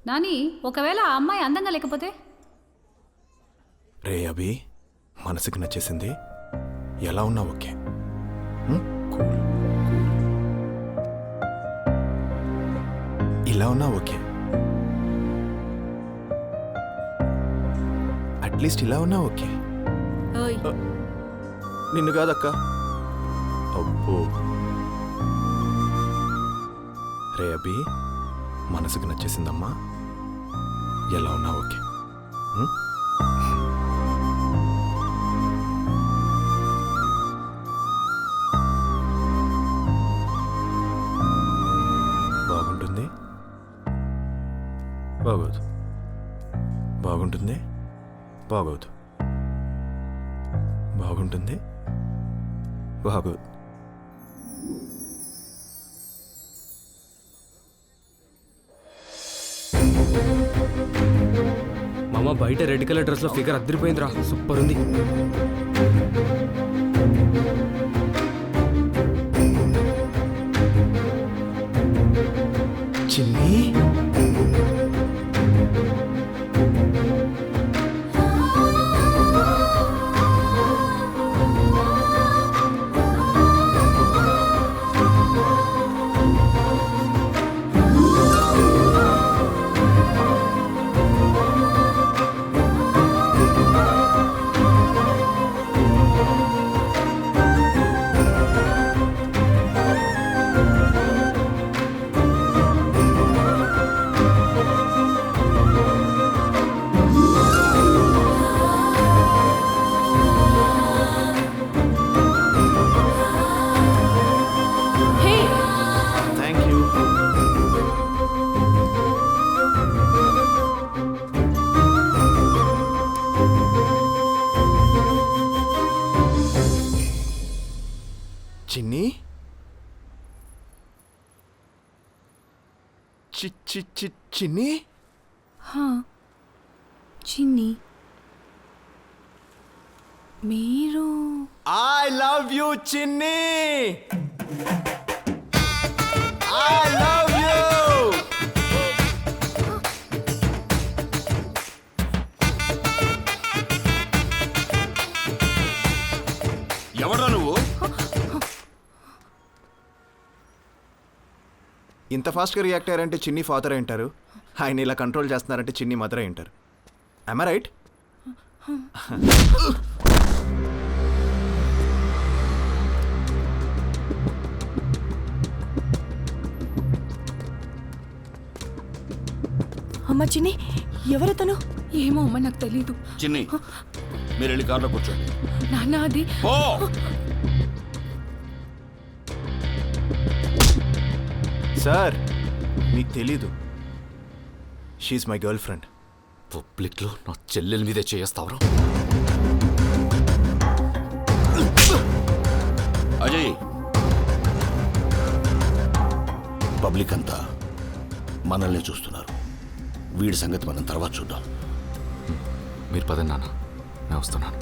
నాని, ఒకవేళ ఆ అమ్మాయి అందంగా లేకపోతే? రే అభి, మనసుకి నచ్చేసింది. ఎలా ఉన్నా ఓకే. కూల్. ఇలా ఉన్నా ఓకే. అట్లీస్ట్ ఇలా ఉన్నా ఓకే. ఓయ్, నిన్ను కాదక్క. అబ్బో. రే అభి, మనసుకు నచ్చేసిందమ్మా. ఎలా ఉన్నా ఓకే. బాగుంటుంది, బాగోదు. బాగుంటుంది, బాగోదు. బాగుంటుంది, బాగోదు. మామ బయట రెడ్ కలర్ డ్రెస్ లో ఫిగర్ అద్దరిపోయిందిరా, సూపర్ ఉంది. చిన్ని, థ్యాంక్ యూ. చిన్ని, చిన్ని, చిన్ని, మీరు ఐ లవ్ యూ చిన్ని. I love you. ఎవడ్రా నువ్వు? ఇంత ఫాస్ట్గా రియాక్ట్ అయ్యారంటే చిన్ని ఫాదర్ అయి ఉంటారు. ఆయన ఇలా కంట్రోల్ చేస్తున్నారంటే చిన్ని మదర్ అయి ఉంటారు. I right? అమ్మ చిన్ని, ఎవరతను? ఏమో అమ్మ, నాకు తెలీదు. చిన్ని, మీరు వెళ్ళి కార్లో కూర్చోండి. నాన్న, అది ఓ సార్, మీకు తెలీదు, షీఈ్ మై గర్ల్ ఫ్రెండ్. పబ్లిక్లో నా చెల్లెల మీదే చేస్తావరా? అజయ్, పబ్లిక్ అంతా మనల్ని చూస్తున్నారు. వీడి సంగతి మనం తర్వాత చూద్దాం. మీరు పదండి నాన్న, నేను వస్తున్నాను.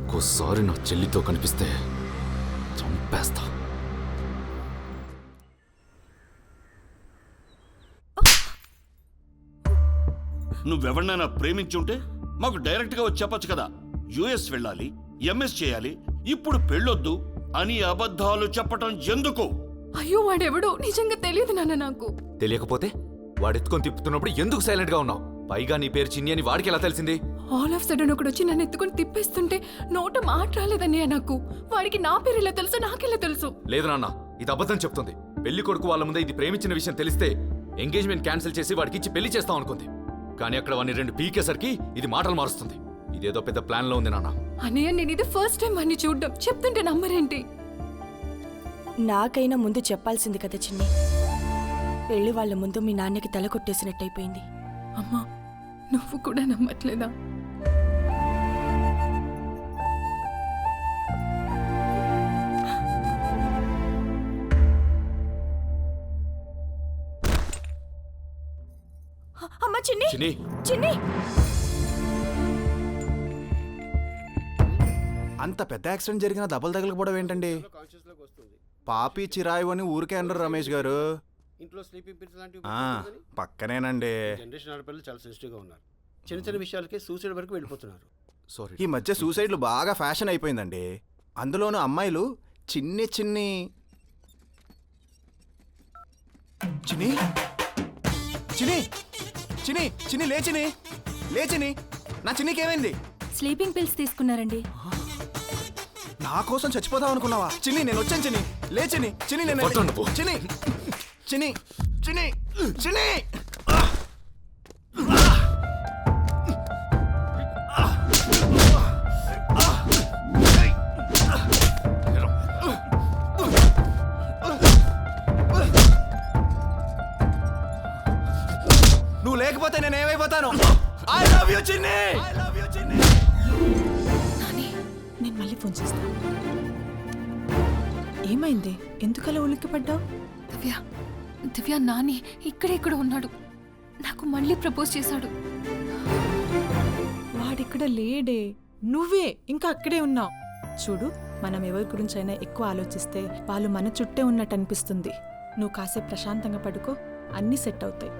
ఇంకోసారి నా చెల్లితో కనిపిస్తే చంపేస్తా. నువ్వెవరినైనా ప్రేమించుంటే మాకు డైరెక్ట్గా వచ్చి చెప్పొచ్చు కదా. యుఎస్ వెళ్ళాలి, ఎంఎస్ చేయాలి, ఇప్పుడు పెళ్ళొద్దు అని అబద్ధాలు చెప్పటం ఎందుకు? అయ్యో, వాడెవడో నిజంగా తెలియదు నాన్న నాకు. తెలియకపోతే వాడెత్తుకొని తిప్పుతున్నప్పుడు ఎందుకు సైలెంట్ గా ఉన్నావు? పైగా నీ పేరు చిన్ని అని వాడికి ఎలా తెలిసింది? ఆల్ ఆఫ్ సడన్ ఒకడు వచ్చి నన్ను ఎత్తుకొని తిప్పేస్తుంటే నోట మాట రాలేదన్నయ్య నాకు. వాడికి నా పేరు ఎలా తెలుసు, నాకెలా తెలుసు? లేదు నాన్న, ఇది అబద్ధం చెప్తుంది. పెళ్లి కొడుకు వాళ్ళ ముందే ఇది ప్రేమించిన విషయం తెలిస్తే ఎంగేజ్మెంట్ క్యాన్సిల్ చేసి వాడికి ఇచ్చి పెళ్లి చేస్తాం అనుకుంది. కానీ అక్కడ వాడిని 2 పీకేసరికి ఇది మాటలు మారుస్తుంది. ఇదేదో పెద్ద ప్లాన్ లో ఉంది నాన్న. అన్నయ్య, నేను ఇది ఫస్ట్ టైం అన్ని చూడడం. చెప్తుంటే నమ్మరేంటి? నాకైనా ముందు చెప్పాల్సింది కదా చిన్ని. పెళ్లి వాళ్ళ ముందు మీ నాన్నకి తల కొట్టేసినట్టయిపోయింది. అమ్మా, నువ్వు కూడా నమ్మట్లేదా? అమ్మ చిన్ని, చిన్ని, చిన్ని, అంత పెద్ద యాక్సిడెంట్ జరిగిన దెబ్బలు తగలకపోవడం ఏంటండి? పాపి చిరాయి అని ఊరికే అనరు రమేష్ గారు. ఇంట్లో స్లీపింగ్ పిల్స్ లాంటివి ఆ, పక్కనేనండి. జనరేషన్ ఆడపిల్లలు చాలా సెన్సిటివ్గా ఉన్నారు. చిన్న చిన్న విషయాలకే సూసైడ్ వరకు వెళ్ళిపోతున్నారు. సారీ. ఈ మధ్య సూసైడ్లు బాగా ఫ్యాషన్ అయిపోయిందండి. అందులోనూ అమ్మాయిలు చిన్ని చిన్ని చిన్ని చిన్ని చిన్ని చిన్ని లేచిని లేచిని నా చిన్నికి ఏమైంది? స్లీపింగ్ పిల్స్ తీసుకున్నారండి. నా కోసం చచ్చిపోదాం అనుకున్నావా? చిన్ని నేను వచ్చాను. చిన్ని లేచిని చిన్ని నేను పట్టుకోండి పో. చిన్ని చిన్ని చిన్ని చిన్ని నువ్వు లేకపోతే నేను ఏమైపోతాను? ఐ లవ్ యూ చిన్ని. ఐ లవ్ యూ చిన్ని. నేను మళ్ళీ ఫోన్ చేస్తాను. ఏమైంది? ఎందుకలా ఉలిక్కి పడ్డావు? దివ్య దివ్య నాని ఇక్కడ ఉన్నాడు. నాకు మళ్ళీ ప్రపోజ్ చేశాడు. వాడిక్కడ లేడే, నువ్వే ఇంకా అక్కడే ఉన్నావు. చూడు, మనం ఎవరి గురించి అయినా ఎక్కువ ఆలోచిస్తే వాళ్ళు మన చుట్టే ఉన్నట్టు అనిపిస్తుంది. నువ్వు కాసేపు ప్రశాంతంగా పడుకో, అన్నీ సెట్ అవుతాయి.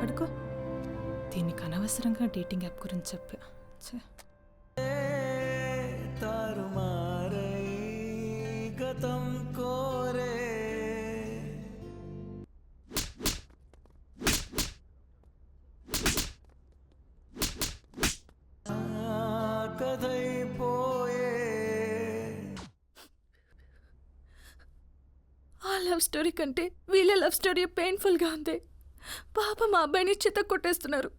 పడుకో. దీనికి అనవసరంగా డేటింగ్ యాప్ గురించి చెప్పా. ఛే. ఆ లవ్ స్టోరీ కంటే వీళ్ళ లవ్ స్టోరీ పెయిన్ఫుల్గా ఉంది. పాప మా అబ్బాయిని చిత్త కొట్టేస్తున్నారు.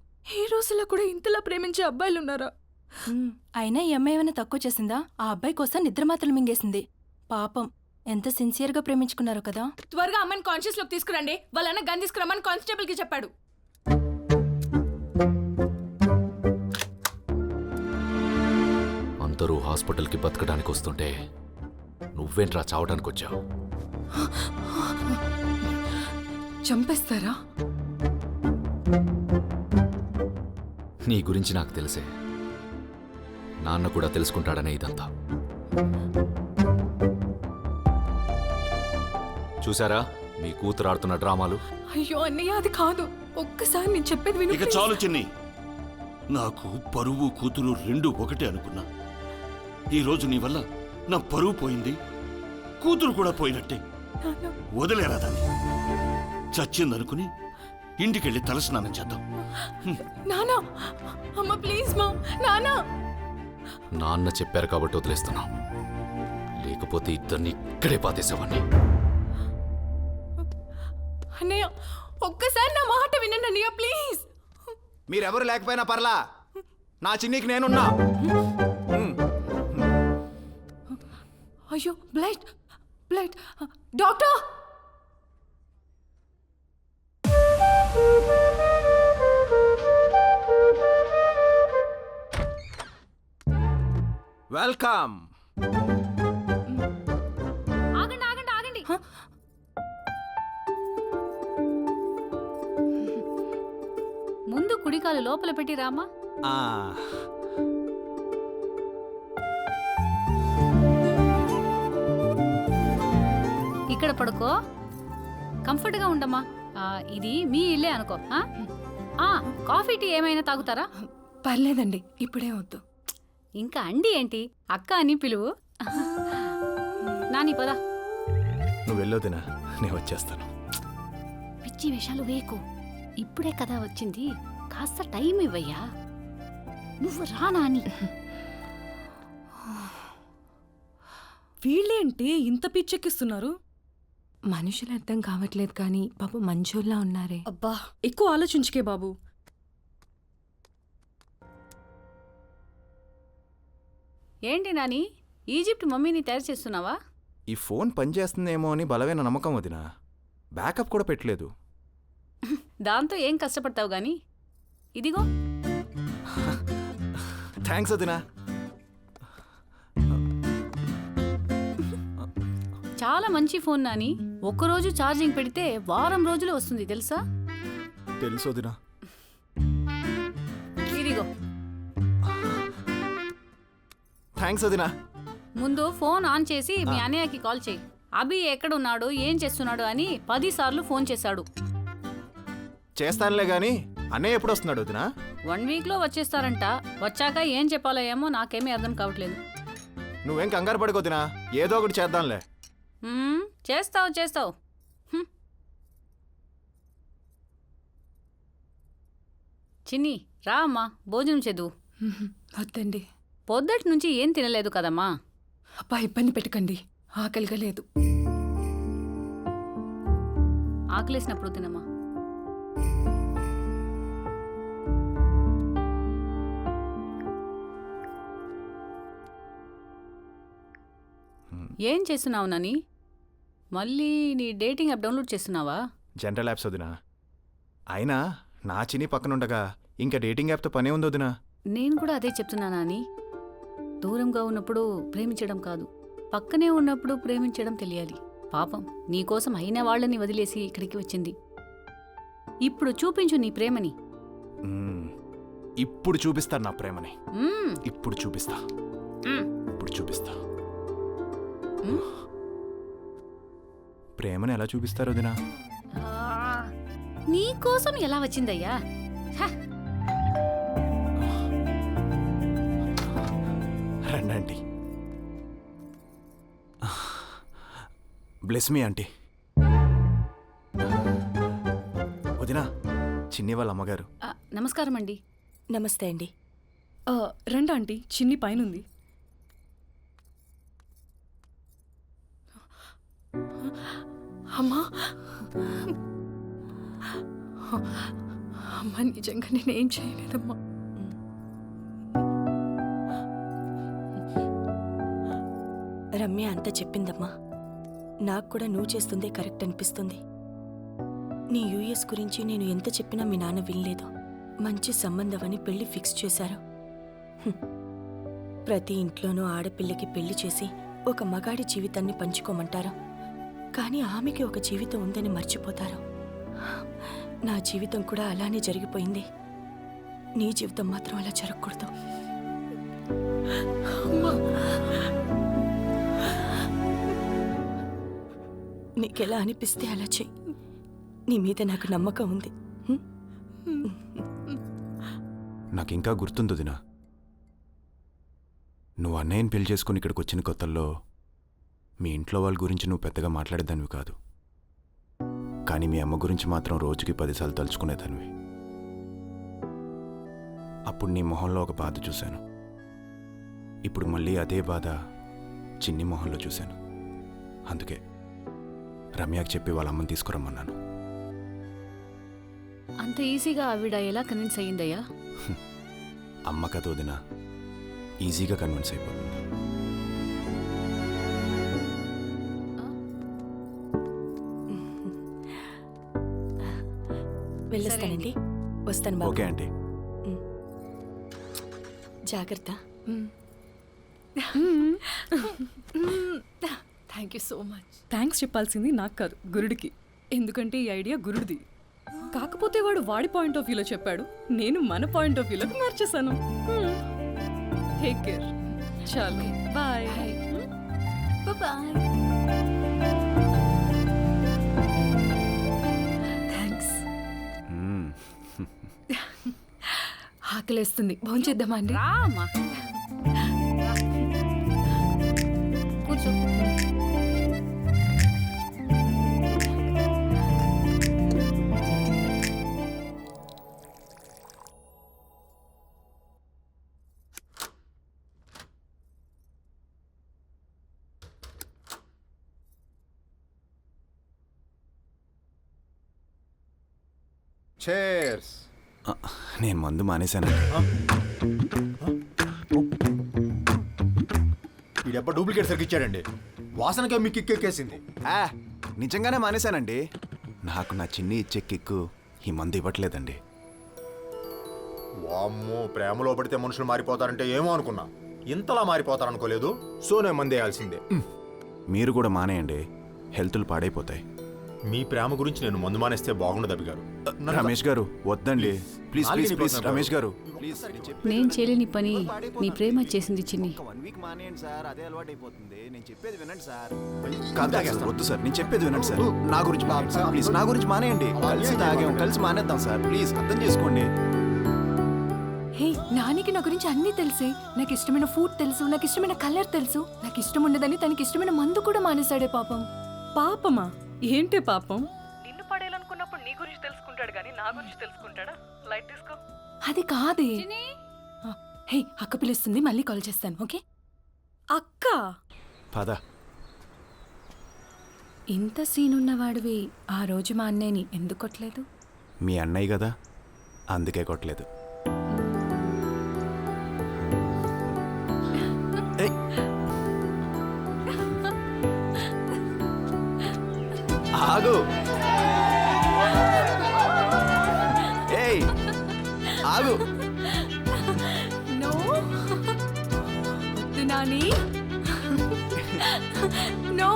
ఈ రోజుల్లో కూడా ఇంతలా ప్రేమించే అబ్బాయిలు ఉన్నారా? అయినా ఈ అమ్మాయి ఏమైనా తక్కువ చేసిందా? ఆ అబ్బాయి కోసం నిద్రమాత్రలు మింగేసింది. పాపం, ఎంత సిన్సియర్గా ప్రేమించుకున్నారో కదా. త్వరగా అమ్మాయిని కాన్షియస్ లోకి తీసుకురండి. వాళ్ళన్న గన్ తీసుకురమ్మని కానిస్టేబుల్ కి చెప్పాడు. అందరూ హాస్పిటల్కి బతకడానికి వస్తుంటే నువ్వేంట్రా చావడానికి వచ్చావు? చంపేస్తారా? నీ గురించి నాకు తెలిసే. నాన్న కూడా తెలుసుకుంటాడనే ఇదంతా. చూసారా మీ కూతురు ఆడుతున్న డ్రామాలు? అయ్యో అన్నయ్య, అది కాదు. ఒక్కసారి నేను చెప్పేది విను. ఇక చాలు చిన్ని. నాకు పరువు కూతురు రెండు ఒకటే అనుకున్నా. ఈరోజు నీ వల్ల నా పరువు పోయింది, కూతురు కూడా పోయినట్టే. వదిలేరా దాన్ని. చచ్చిందనుకుని ఇంటికెళ్ళి తలస్నానం చేద్దాం. నానా, అమ్మ ప్లీజ్ మా నానా. నాన్న చెప్పారు కాబట్టి వదిలేస్తున్నా, లేకపోతే ఇద్దరిని ఇక్కడే పాతేసేవాడిని. అన్నయ్య, ఒక్కసారి నా మాట వినండి అన్నయ్య ప్లీజ్. మీరెవరు లేకపోయినా పర్లా, నా చిన్నికి నేనున్నా. అయ్యో, బ్లడ్ బ్లడ్. డాక్టర్! వెల్కమ్. ఆగండి ఆగండి ఆగండి. ముందు కుడికాలు లోపల పెట్టి రామా. ఇక్కడ పడుకో, కంఫర్ట్గా ఉండమ్మా. ఇది మీ ఇల్లే అనుకో. కాఫీ టీ ఏమైనా తాగుతారా? పర్లేదండి, ఇప్పుడే వద్దు. ఇంకా అండి ఏంటి, అక్క అని పిలువు. నాని పదా. నువ్వు వెళ్ళొదినా, నేను వచ్చేస్తాను. పిచ్చి వేషాలు వేకు, ఇప్పుడే కదా వచ్చింది, కాస్త టైం ఇవ్వయ్యా. నువ్వు రా నాని. వీళ్ళేంటి ఇంత పిచ్చెక్కిస్తున్నారు? మనుషులు అర్థం కావట్లేదు కానీ పాపం మంచోళ్ళ ఉన్నారే. అబ్బా, ఎక్కువ ఆలోచించుకే బాబు. ఏంటి నాని, ఈజిప్ట్ మమ్మీని తయారు చేస్తున్నావా? ఈ ఫోన్ పనిచేస్తుందేమో అని బలమైన నమ్మకం వదినా. బ్యాకప్ కూడా పెట్టలేదు. దాంతో ఏం కష్టపడతావు గాని, ఇదిగో. థ్యాంక్స్ వదినా. చాలా మంచి ఫోన్ నాని. ఒక్కరోజు ఛార్జింగ్ పెడితే వారం రోజులు వస్తుంది తెలుసా? తెలుసు వదినా. ఇదిగో. థ్యాంక్స్ వదినా. ముందు ఫోన్ ఆన్ చేసి మీ అన్నయ్యకి కాల్ చేయి. అభి ఎక్కడున్నాడు, ఏం చేస్తున్నాడు అని 10 సార్లు ఫోన్ చేశాడు. చేస్తానులే గాని అన్నయ్య ఎప్పుడు వస్తున్నాడు వదినా? 1 వీక్లో వచ్చేస్తారంట. వచ్చాక ఏం చెప్పాలో ఏమో నాకేమీ అర్థం కావట్లేదు. నువ్వేం కంగారు పడుకోదినా, ఏదో ఒకటి చేద్దాంలే. చేస్తావు. చిన్ని రా అమ్మా, భోజనం చేదు. వద్దండి. పొద్దటి నుంచి ఏం తినలేదు కదమ్మా. అబ్బా, ఇబ్బంది పెట్టకండి, ఆకలిగా లేదు. ఆకలేసినప్పుడు తినమ్మా. ఏం చేస్తున్నావు నాని? మళ్ళీ నీ డేటింగ్ యాప్ డౌన్లోడ్ చేస్తున్నావా? జనరల్ యాప్స్ వదినా. అయినా నా చిన్ని పక్కనుండగా ఇంకా డేటింగ్ యాప్తో పనే ఉంది వదినా. నేను కూడా అదే చెప్తున్నా నాని. దూరంగా ఉన్నప్పుడు ప్రేమించడం కాదు, పక్కనే ఉన్నప్పుడు ప్రేమించడం తెలియాలి. పాపం నీకోసం అయిన వాళ్ళని వదిలేసి ఇక్కడికి వచ్చింది. ఇప్పుడు చూపించు నీ ప్రేమని. ఇప్పుడు చూపిస్తా నా ప్రేమని. మ్మ్. ఇప్పుడు చూపిస్తా. మ్మ్. ఇప్పుడు చూపిస్తా. మ్మ్. ప్రేమని ఎలా చూపిస్తారు వదినా? ఆ, నీకోసం ఎలా వచ్చిందయ్యా? హ, రండి ఆంటీ. Bless me aunty. వదినా, చిన్ని వాళ్ళ అమ్మగారు. నమస్కారం అండి. నమస్తే అండి. రండి ఆంటీ, చిన్ని పైనుంది. అమ్మా, అమ్మ, నిజంగా నేనేం చేయలేదమ్మా. రమ్య అంతా చెప్పిందమ్మా. నాకు కూడా నువ్వు చేస్తుందే కరెక్ట్ అనిపిస్తుంది. నీ యూఎస్ గురించి నేను ఎంత చెప్పినా మీ నాన్న వినలేదు. మంచి సంబంధం అని పెళ్లి ఫిక్స్ చేశారు. ప్రతి ఇంట్లోనూ ఆడపిల్లకి పెళ్లి చేసి ఒక మగాడి జీవితాన్ని పంచుకోమంటారు. కానీ ఆమెకి ఒక జీవితం ఉందని మర్చిపోతారు. నా జీవితం కూడా అలానే జరిగిపోయింది. నీ జీవితం మాత్రం అలా జరగకూడదు. నీకెలా అనిపిస్తే అలా చెయ్యి. నీ మీద నాకు నమ్మకం ఉంది. నాకు ఇంకా గుర్తుంది వదినా, నువ్వు అన్నయ్యని పెళ్లి చేసుకుని ఇక్కడికి వచ్చిన కొత్తల్లో మీ ఇంట్లో వాళ్ళ గురించి నువ్వు పెద్దగా మాట్లాడేదానివి కాదు. కానీ మీ అమ్మ గురించి మాత్రం రోజుకి 10 సార్లు తలుచుకునేదానివి. అప్పుడు నీ మొహంలో ఒక బాధ చూశాను. ఇప్పుడు మళ్ళీ అదే బాధ చిన్ని మొహంలో చూశాను. అందుకే రమ్యకి చెప్పి వాళ్ళ అమ్మని తీసుకురమ్మన్నాను. అంత ఈజీగా ఆవిడ ఎలా కన్విన్స్ అయ్యిందయ్యా? అమ్మ కథ వదినా, ఈజీగా కన్విన్స్ అయిపోతుంది. వెళ్ళొస్తానండి. వస్తాను బాబు. Okay aunty. జాగ్రత్త. Thank you so much. Thanks చెప్పాల్సింది నాకు కాదు, గురుడికి. ఎందుకంటే ఈ ఐడియా గురుడిది. కాకపోతే వాడు వాడి పాయింట్ ఆఫ్ వ్యూలో చెప్పాడు, నేను మన పాయింట్ ఆఫ్ వ్యూలోకి మార్చేశాను. Take care. చాలు, బాయ్. థ్యాంక్స్. ఆకలేస్తుంది, భోంచేద్దామా అండి? రా అమ్మా, కూర్చో. చేర్స్. నేను మందు మానేశానండి. వీడెబ్బ డూప్లికేట్ సరికి ఇచ్చాడండి. వాసనకే మీకు కిక్కెక్కేసింది. నిజంగానే మానేశానండి. నాకు నా చిన్ని ఇచ్చే కిక్కు ఈ మందు ఇవ్వట్లేదండి. వామ్మో, ప్రేమలో పడితే మనుషులు మారిపోతారంటే ఏమో అనుకున్నా, ఇంతలా మారిపోతారనుకోలేదు. సో నేను మందేయాల్సిందే. మీరు కూడా మానేయండి, హెల్త్లు పాడైపోతాయి. మీ ప్రేమ గురించి నేను మందు మానేస్తే బాగుండదు అభి గారు. రమేష్ గారు వద్దండి ప్లీజ్ ప్లీజ్ ప్లీజ్ రమేష్ గారు ప్లీజ్ నేను చేయలేని పని నీ ప్రేమ చేసింది చిన్ని. మానేయండి సార్, అదే అలవాటు అయిపోతుంది. నేను చెప్పేది వినండి సార్. కాదు సార్, వద్దు సార్, నేను చెప్పేది వినండి సార్. నా గురించి మానేయండి సార్, ప్లీజ్ నా గురించి మానేయండి. కలిసి తాగాం, కలిసి మానేద్దాం సార్, ప్లీజ్ అర్థం చేసుకోండి. హే, నానికి నా గురించి అన్నీ తెలిసే. నాకు ఇష్టమైన ఫుడ్ తెలుసు, నాకు ఇష్టమైన కలర్ తెలుసు. నాకు ఇష్టం ఉండదని తనకి ఇష్టమైన మందు కూడా మానేశాడే పాపం. పాపమా? ఏంటే పాపం? నిన్ను పడేయాలనుకున్నప్పుడు నీ గురించి తెలుసుకుంటాడు కానీ నా గురించి తెలుసుకుంటాడా? లైట్ తీసుకో. అది కాదే. హే, అక్క పిలుస్తుంది, మళ్ళీ కాల్ చేస్తాను. ఓకే అక్క? పద. ఇంత సీనున్నవాడివి ఆ రోజు మా అన్నయ్యని ఎందుకు కొట్టలేదు? మీ అన్నయ్య కదా, అందుకే కొట్టలేదు. ఆగు, ఏయ్ ఆగు. నో వద్దు నాని, నో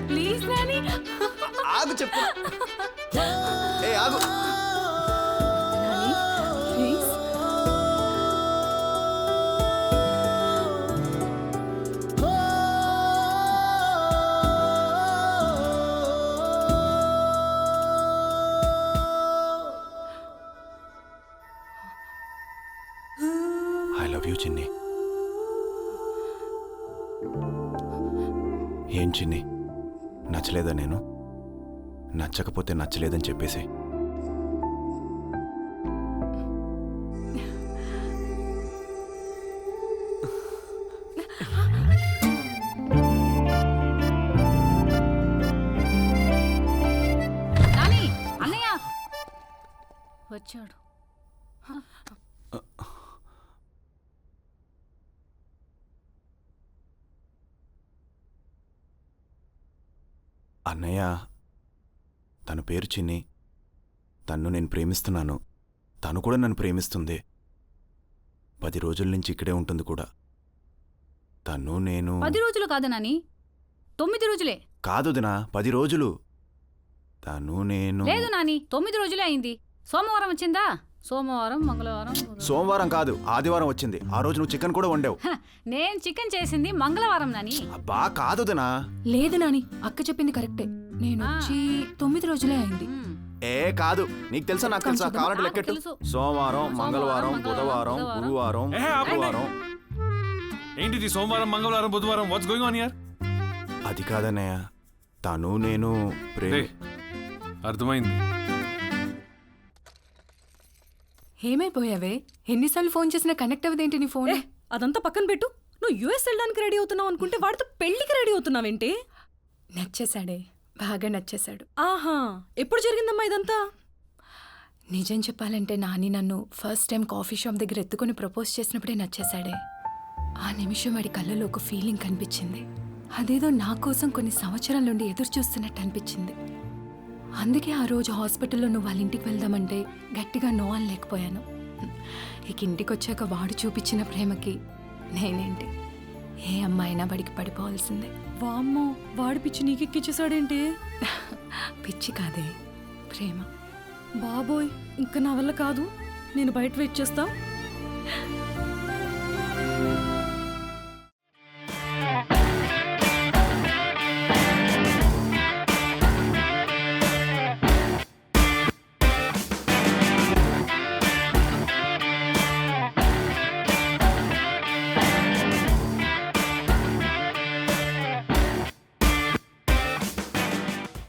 ప్లీజ్ నాని. ఆగు చెప్పు. ఏ ఆగు. Nani please. I love you చిన్ని. ఏం చిన్ని, నచ్చలేదా నేను? నచ్చకపోతే నచ్చలేదని చెప్పేసి. నాని, అన్నయ్య వచ్చాడు. అన్నయ్య, తన పేరు చిన్ని. తన్ను నేను ప్రేమిస్తున్నాను, తను కూడా నన్ను ప్రేమిస్తుంది. 10 రోజుల నుంచి ఇక్కడే ఉంటుంది కూడా. తను నేను 10 రోజులు కాదు నాని, 9 రోజులే. కాదు దినా, 10 రోజులు. తను నేను లేదు నాని, 9 రోజులే అయింది. సోమవారం వచ్చిందా? సోమవారం, మంగళవారం, సోమవారం కాదు, ఆదివారం వచ్చింది. ఆ రోజు నువ్వు చికెన్ కూడా వండావు. నేను చికెన్ చేసింది మంగళవారం నాని. అబ్బా కాదు దినా. లేదు నాని, అక్క చెప్పింది కరెక్టే. నేను వచ్చి 9 రోజులే అయింది. ఏ కాదు, నీకు తెలుసా నాకు తెలుసా? కావాలంటే లెక్కెట్టు. తెలుసు. సోమవారం, మంగళవారం, బుధవారం, గురువారం, శుక్రవారం. ఏంటిది సోమవారం, మంగళవారం, బుధవారం? What's going on here? అది కాదన్నయ్య, తను నేను అర్థమైంది. ఏమైపోయావే? ఎన్నిసార్లు ఫోన్ చేసినా కనెక్ట్ అవ్వదేంటి నీ ఫోన్? అదంతా పక్కన పెట్టు. నువ్వు యుఎస్ వెళ్ళడానికి రెడీ అవుతున్నావు అనుకుంటే వాడితో పెళ్లికి రెడీ అవుతున్నావేంటి? నచ్చేశాడే, బాగా నచ్చేశాడు. ఆహా, ఎప్పుడు జరిగిందమ్మా ఇదంతా? నిజం చెప్పాలంటే నాని నన్ను ఫస్ట్ టైం కాఫీ షాప్ దగ్గర ఎత్తుకొని ప్రపోజ్ చేసినప్పుడే నచ్చేశాడే. ఆ నిమిషం వాడి కళ్ళలో ఒక ఫీలింగ్ కనిపించింది. అదేదో నా కోసం కొన్ని సంవత్సరాల నుండి ఎదురు చూస్తున్నట్టు అనిపించింది. అందుకే ఆ రోజు హాస్పిటల్లో నువ్వు వాళ్ళ ఇంటికి వెళ్దామంటే గట్టిగా నో అని లేకపోయాను. ఇక ఇంటికి వచ్చాక వాడు చూపించిన ప్రేమకి నేనేంటి, ఏ అమ్మాయినా బడికి పడిపోవాల్సిందే. వామ్మో, వాడి పిచ్చి నీకెక్కిచ్చేసాడేంటి? పిచ్చి కాదే, ప్రేమ. బాబోయ్, ఇంకా నా వల్ల కాదు. నేను బయట వెయిట్ చేస్తా.